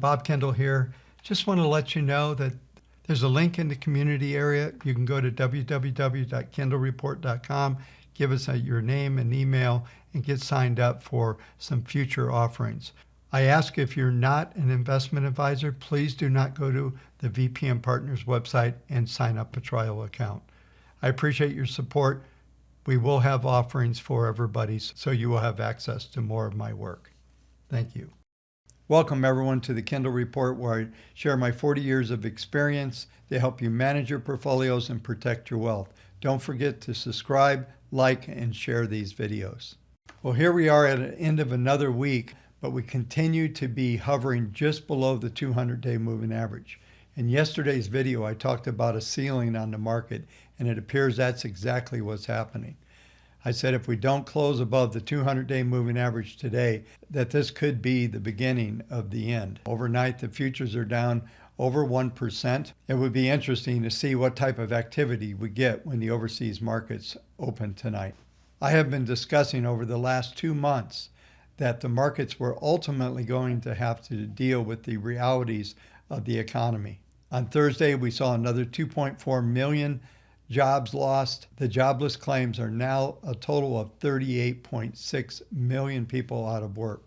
Bob Kendall here. Just want to let you know that there's a link in the community area. You can go to www.kendallreport.com, give us your name and email, and get signed up for some future offerings. I ask if you're not an investment advisor, please do not go to the VPM Partners website and sign up a trial account. I appreciate your support. We will have offerings for everybody, so you will have access to more of my work. Thank you. Welcome everyone to the Kendall Report, where I share my 40 years of experience to help you manage your portfolios and protect your wealth. Don't forget to subscribe, like, and share these videos. Well, here we are at the end of another week, but we continue to be hovering just below the 200-day moving average. In yesterday's video, I talked about a ceiling on the market, and it appears that's exactly what's happening. I said if we don't close above the 200-day moving average today, that this could be the beginning of the end. Overnight, the futures are down over 1%. It would be interesting to see what type of activity we get when the overseas markets open tonight. I have been discussing over the last 2 months that the markets were ultimately going to have to deal with the realities of the economy. On Thursday, we saw another 2.4 million jobs lost. The jobless claims are now a total of 38.6 million people out of work.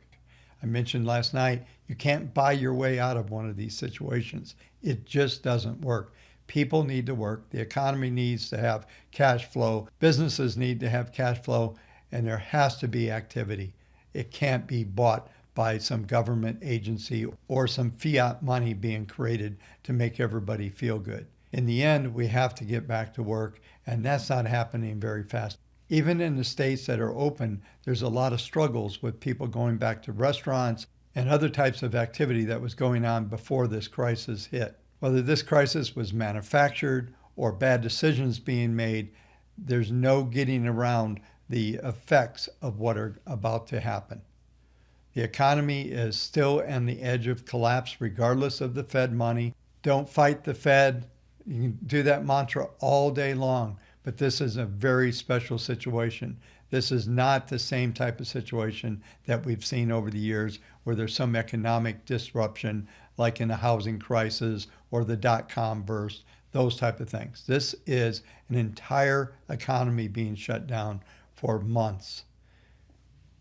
I mentioned last night, you can't buy your way out of one of these situations. It just doesn't work. People need to work. The economy needs to have cash flow. Businesses need to have cash flow, and there has to be activity. It can't be bought by some government agency or some fiat money being created to make everybody feel good. In the end, we have to get back to work, and that's not happening very fast. Even in the states that are open, there's a lot of struggles with people going back to restaurants and other types of activity that was going on before this crisis hit. Whether this crisis was manufactured or bad decisions being made, there's no getting around the effects of what are about to happen. The economy is still on the edge of collapse regardless of the Fed money. Don't fight the Fed. You can do that mantra all day long, but this is a very special situation. This is not the same type of situation that we've seen over the years where there's some economic disruption like in the housing crisis or the dot-com burst, those type of things. This is an entire economy being shut down for months.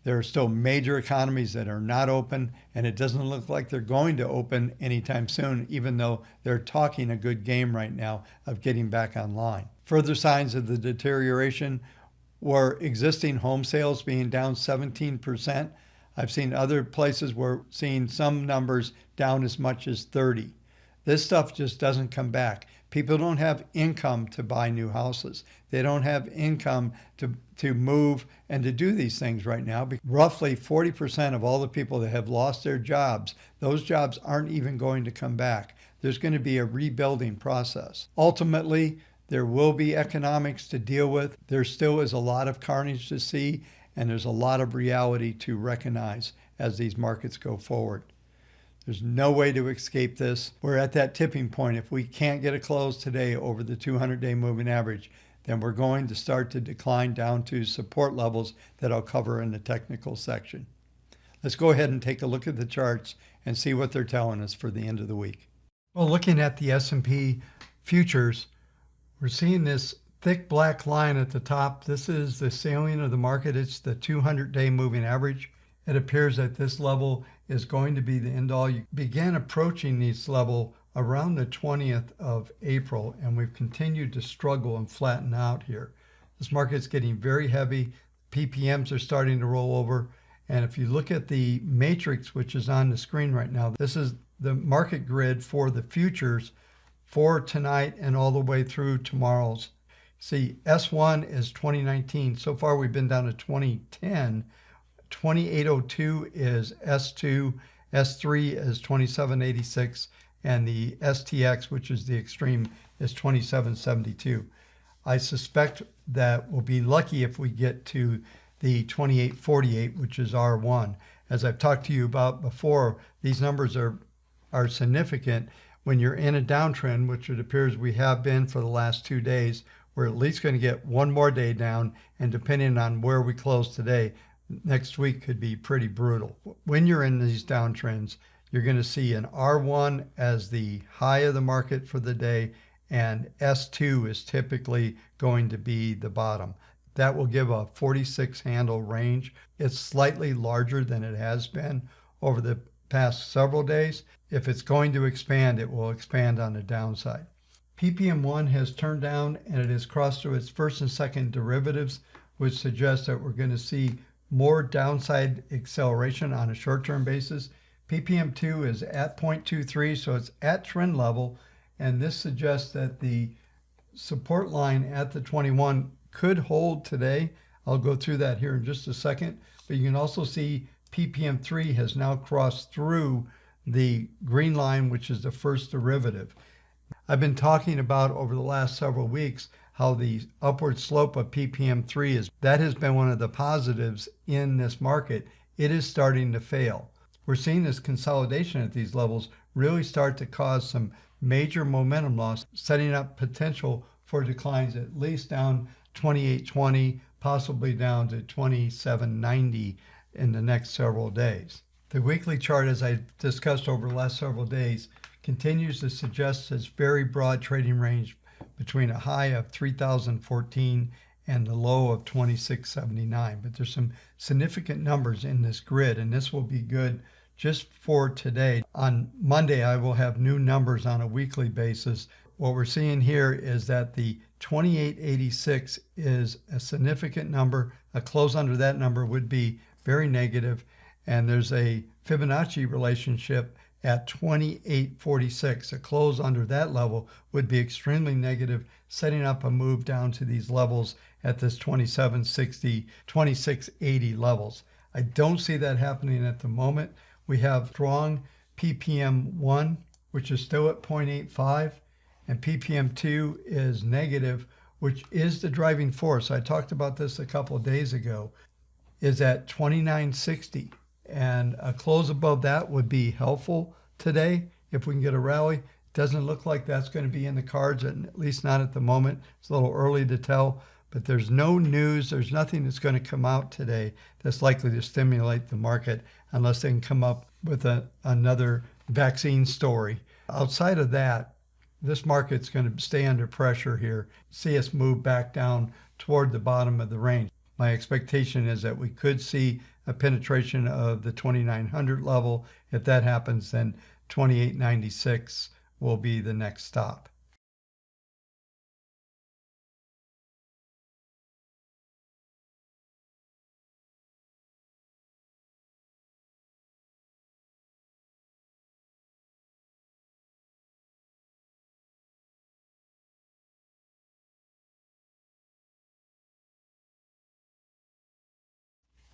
There are still major economies that are not open, and it doesn't look like they're going to open anytime soon, even though they're talking a good game right now of getting back online. Further signs of the deterioration were existing home sales being down 17%. I've seen other places where seeing some numbers down as much as 30. This stuff just doesn't come back. People don't have income to buy new houses. They don't have income to move and to do these things right now. Roughly 40% of all the people that have lost their jobs, those jobs aren't even going to come back. There's going to be a rebuilding process. Ultimately, there will be economics to deal with. There still is a lot of carnage to see, and there's a lot of reality to recognize as these markets go forward. There's no way to escape this. We're at that tipping point. If we can't get a close today over the 200-day moving average, then we're going to start to decline down to support levels that I'll cover in the technical section. Let's go ahead and take a look at the charts and see what they're telling us for the end of the week. Well, looking at the S&P futures, we're seeing this thick black line at the top. This is the ceiling of the market. It's the 200-day moving average. It appears that this level is going to be the end all. You began approaching this level around the 20th of April, and we've continued to struggle and flatten out here. This market's getting very heavy. PPMs are starting to roll over. And if you look at the matrix, which is on the screen right now, this is the market grid for the futures for tonight and all the way through tomorrow's. See, S1 is 2019. So far, we've been down to 2010. 2802 is S2, S3 is 2786, and the STX, which is the extreme, is 2772. I suspect that we'll be lucky if we get to the 2848, which is R1. As I've talked to you about before, these numbers are significant. When you're in a downtrend, which it appears we have been for the last 2 days, we're at least going to get one more day down, and depending on where we close today, next week could be pretty brutal. When you're in these downtrends, you're going to see an R1 as the high of the market for the day, and S2 is typically going to be the bottom. That will give a 46 handle range. It's slightly larger than it has been over the past several days. If it's going to expand, it will expand on the downside. PPM1 has turned down and it has crossed through its first and second derivatives, which suggests that we're going to see more downside acceleration on a short-term basis. PPM2 is at 0.23, so it's at trend level, and this suggests that the support line at the 21 could hold today. I'll go through that here in just a second, but you can also see PPM3 has now crossed through the green line, which is the first derivative. I've been talking about over the last several weeks how the upward slope of PPM3 has been one of the positives in this market. It is starting to fail. We're seeing this consolidation at these levels really start to cause some major momentum loss, setting up potential for declines at least down 28.20, possibly down to 27.90 in the next several days. The weekly chart, as I discussed over the last several days, continues to suggest this very broad trading range between a high of 3,014 and the low of 2679. But there's some significant numbers in this grid, and this will be good just for today. On Monday, I will have new numbers on a weekly basis. What we're seeing here is that the 2886 is a significant number. A close under that number would be very negative, and there's a Fibonacci relationship at 2846. A close under that level would be extremely negative, setting up a move down to these levels at this 2760, 2680 levels. I don't see that happening at the moment. We have strong PPM1, which is still at 0.85, and PPM2 is negative, which is the driving force. I talked about this a couple of days ago, is at 2960. And a close above that would be helpful today if we can get a rally. It doesn't look like that's going to be in the cards, at least not at the moment. It's a little early to tell, but there's no news. There's nothing that's going to come out today that's likely to stimulate the market unless they can come up with another vaccine story. Outside of that, this market's going to stay under pressure here, see us move back down toward the bottom of the range. My expectation is that we could see a penetration of the 2900 level. If that happens, then 2896 will be the next stop.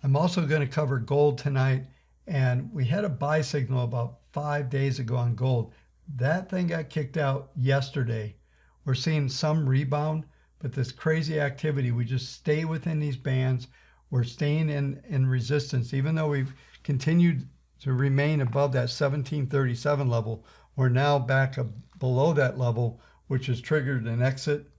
I'm also going to cover gold tonight, and we had a buy signal about 5 days ago on gold. That thing got kicked out yesterday. We're seeing some rebound, but this crazy activity, we just stay within these bands. We're staying in resistance, even though we've continued to remain above that 1737 level. We're now back below that level, which has triggered an exit,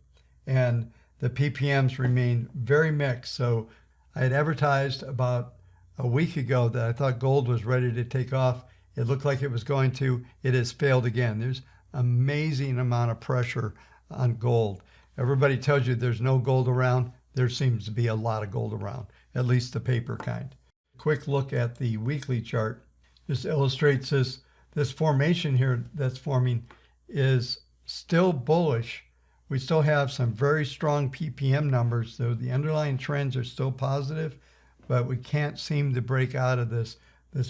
and the PPMs remain very mixed. So I had advertised about a week ago that I thought gold was ready to take off. It looked like it was going to. It has failed again. There's amazing amount of pressure on gold. Everybody tells you there's no gold around. There seems to be a lot of gold around, at least the paper kind. Quick look at the weekly chart. This illustrates this formation here that's forming is still bullish. We still have some very strong PPM numbers, though the underlying trends are still positive, but we can't seem to break out of this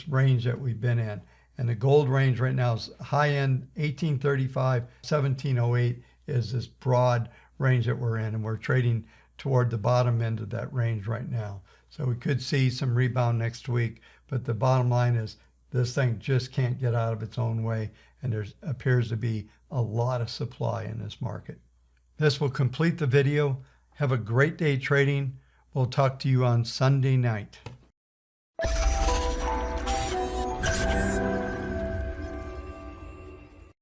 range that we've been in. And the gold range right now is high end 1835, 1708 is this broad range that we're in, and we're trading toward the bottom end of that range right now. So we could see some rebound next week, but the bottom line is this thing just can't get out of its own way, and there appears to be a lot of supply in this market. This will complete the video. Have a great day trading. We'll talk to you on Sunday night.